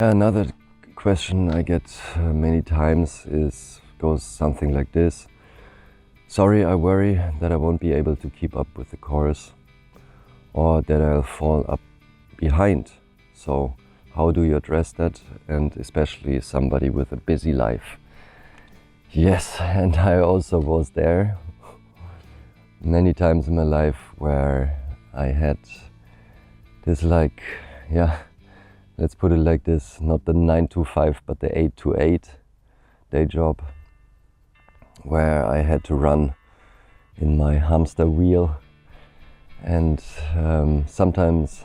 Another question I get many times goes something like this. Sorry, I worry that I won't be able to keep up with the course or that I'll fall up behind. So how do you address that? And especially somebody with a busy life. Yes, and I also was there many times in my life where I had this let's put it like this, not the 9 to 5 but the 8 to 8 day job, where I had to run in my hamster wheel, and sometimes,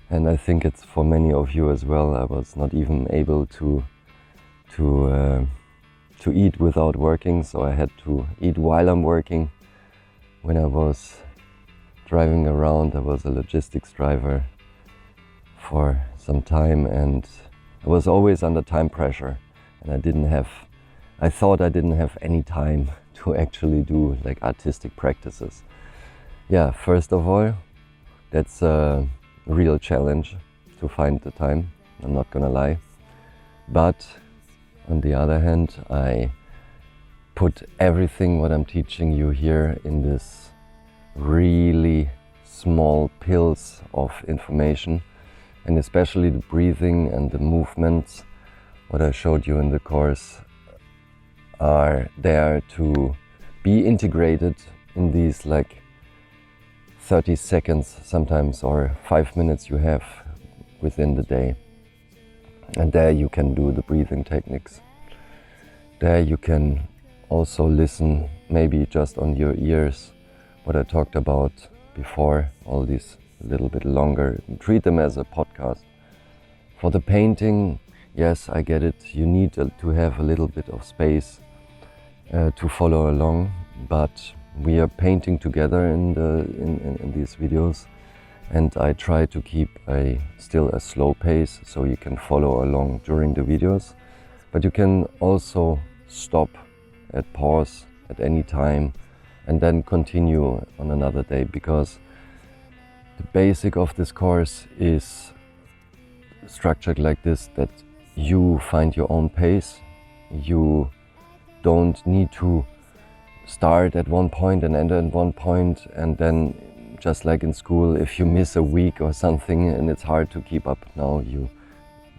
and I think it's for many of you as well, I was not even able to eat without working, so I had to eat while I'm working. When I was driving around, I was a logistics driver for some time, and I was always under time pressure, and I thought I didn't have any time to actually do like artistic practices. Yeah, first of all, that's a real challenge to find the time, I'm not gonna lie. But on the other hand, I put everything what I'm teaching you here in this really small pills of information, and especially the breathing and the movements, what I showed you in the course, are there to be integrated in these like 30 seconds sometimes or 5 minutes you have within the day. And there you can do the breathing techniques. There you can also listen, maybe just on your ears, what I talked about before, all these a little bit longer. Treat them as a podcast. For the painting, yes, I get it. You need to have a little bit of space to follow along, but we are painting together in these videos, and I try to keep still a slow pace so you can follow along during the videos. But you can also stop at pause at any time and then continue on another day, because the basic of this course is structured like this, that you find your own pace. You don't need to start at one point and end at one point, and then just like in school, if you miss a week or something and it's hard to keep up, now you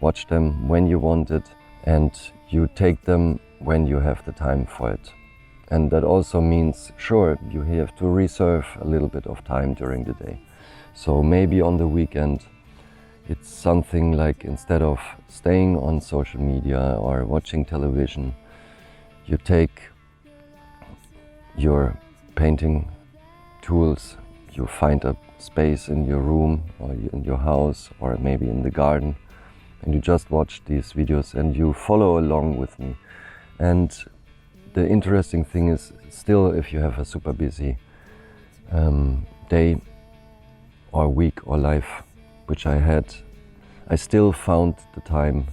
watch them when you want it and you take them when you have the time for it. And that also means, sure, you have to reserve a little bit of time during the day. So maybe on the weekend, it's something like, instead of staying on social media or watching television, you take your painting tools, you find a space in your room or in your house or maybe in the garden, and you just watch these videos and you follow along with me. And the interesting thing is, still, if you have a super busy day or week or life, which I had, I still found the time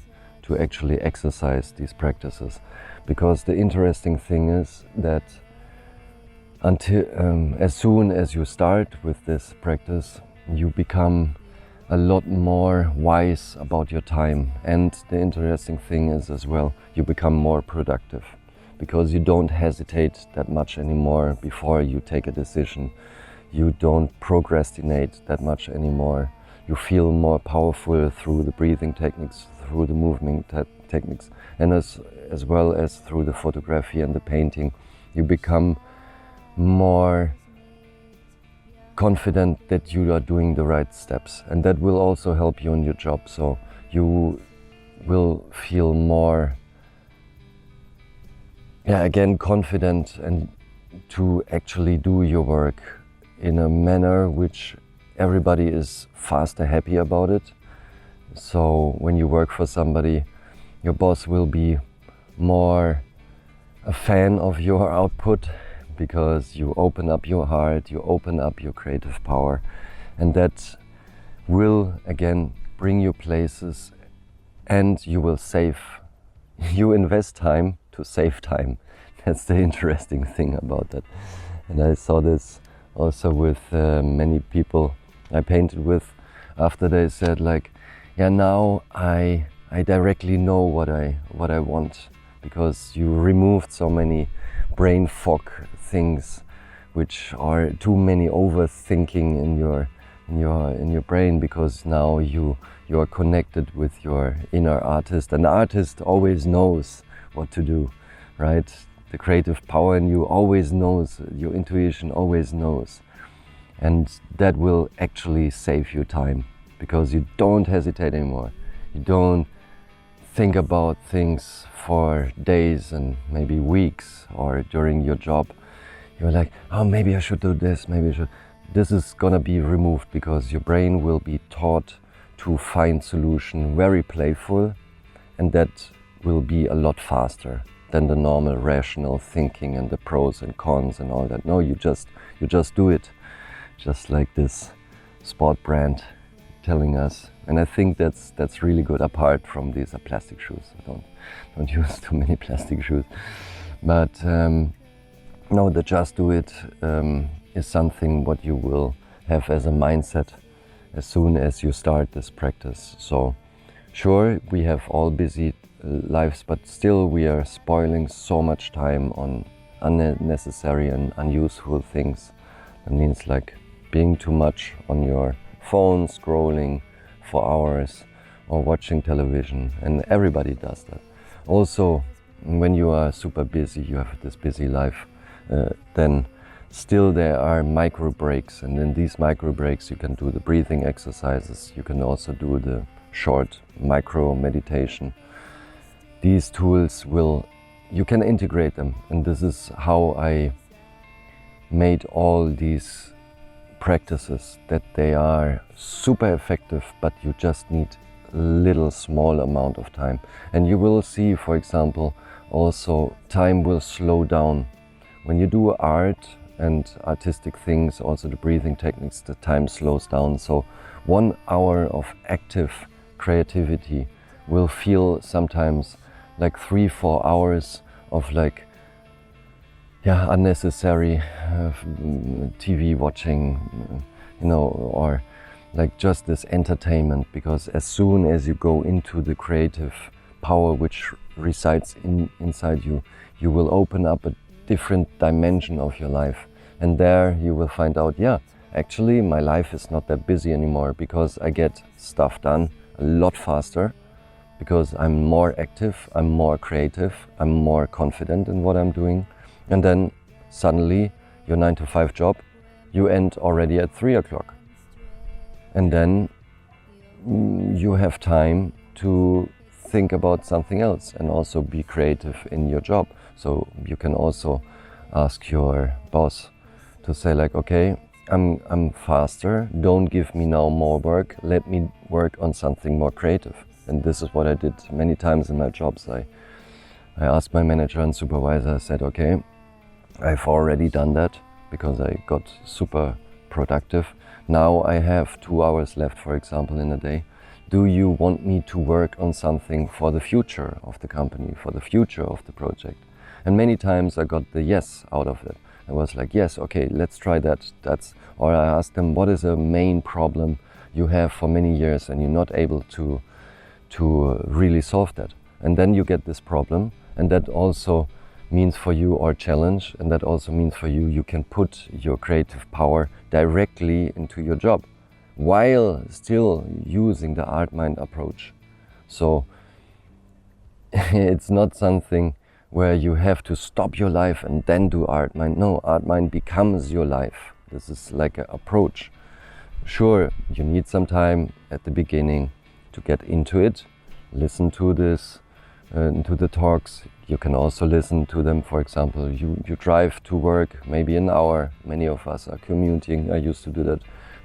to actually exercise these practices. Because the interesting thing is that as soon as you start with this practice, you become a lot more wise about your time. And the interesting thing is as well, you become more productive, because you don't hesitate that much anymore before you take a decision. You don't procrastinate that much anymore. You feel more powerful through the breathing techniques, through the movement techniques, and as well as through the photography and the painting. You become more confident that you are doing the right steps, and that will also help you in your job. So you will feel more, again, confident, and to actually do your work in a manner which everybody is faster happy about it. So when you work for somebody, your boss will be more a fan of your output, because you open up your heart, you open up your creative power, and that will again bring you places, and you will save. You invest time to save time. That's the interesting thing about that. And I saw this also with many people I painted with, after they said like, yeah, now I I directly know what I want, because you removed so many brain fog things, which are too many overthinking in your brain, because now you are connected with your inner artist, and the artist always knows what to do, right? The creative power in you always knows, your intuition always knows, and that will actually save you time, because you don't hesitate anymore. You don't think about things for days and maybe weeks, or during your job you're like, oh, maybe I should do this, maybe I should. This is gonna be removed, because your brain will be taught to find solution, very playful, and that will be a lot faster than the normal rational thinking and the pros and cons and all that. No, you just do it, just like this sport brand telling us. And I think that's really good, apart from these plastic shoes. I don't use too many plastic shoes, but no, the just do it is something what you will have as a mindset as soon as you start this practice. So sure, we have all busy lives, but still we are spoiling so much time on unnecessary and unuseful things. That means like being too much on your phone, scrolling for hours, or watching television, and everybody does that. Also, when you are super busy, you have this busy life, then still there are micro breaks, and in these micro breaks you can do the breathing exercises, you can also do the short micro meditation. These tools you can integrate them, and this is how I made all these practices, that they are super effective, but you just need a little small amount of time. And you will see, for example, also time will slow down. When you do art and artistic things, also the breathing techniques, the time slows down. So 1 hour of active creativity will feel sometimes like 3-4 hours of like, unnecessary TV watching, or like just this entertainment. Because as soon as you go into the creative power which resides inside you, you will open up a different dimension of your life, and there you will find out, actually my life is not that busy anymore, because I get stuff done a lot faster, because I'm more active, I'm more creative, I'm more confident in what I'm doing. And then suddenly your 9-to-5 job, you end already at 3 o'clock, and then you have time to think about something else and also be creative in your job. So you can also ask your boss to say like, okay, I'm faster, don't give me now more work, let me work on something more creative. And this is what I did many times in my jobs. I asked my manager and supervisor, I said, okay, I've already done that because I got super productive. Now I have 2 hours left, for example, in a day. Do you want me to work on something for the future of the company, for the future of the project? And many times I got the yes out of it. I was like, yes, okay, let's try that. Or I asked them, what is a main problem you have for many years and you're not able to really solve that? And then you get this problem, and that also means for you or challenge, and that also means for you, you can put your creative power directly into your job while still using the art mind approach. So it's not something where you have to stop your life and then do art mind. No, art mind becomes your life. This is like an approach. Sure, you need some time at the beginning to get into it, listen to this, to the talks. You can also listen to them. For example, you drive to work maybe an hour. Many of us are commuting. I used to do that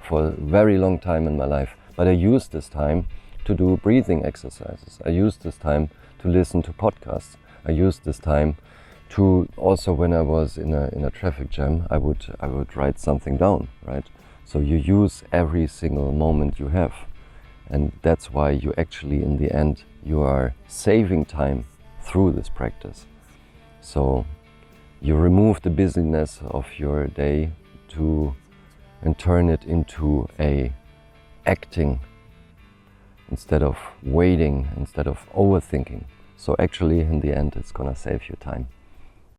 for a very long time in my life. But I used this time to do breathing exercises. I used this time to listen to podcasts. I used this time to also, when I was in a traffic jam, I would write something down, right? So you use every single moment you have. And that's why you actually, in the end, you are saving time through this practice. So you remove the busyness of your day and turn it into a acting instead of waiting, instead of overthinking. So actually in the end it's gonna save you time.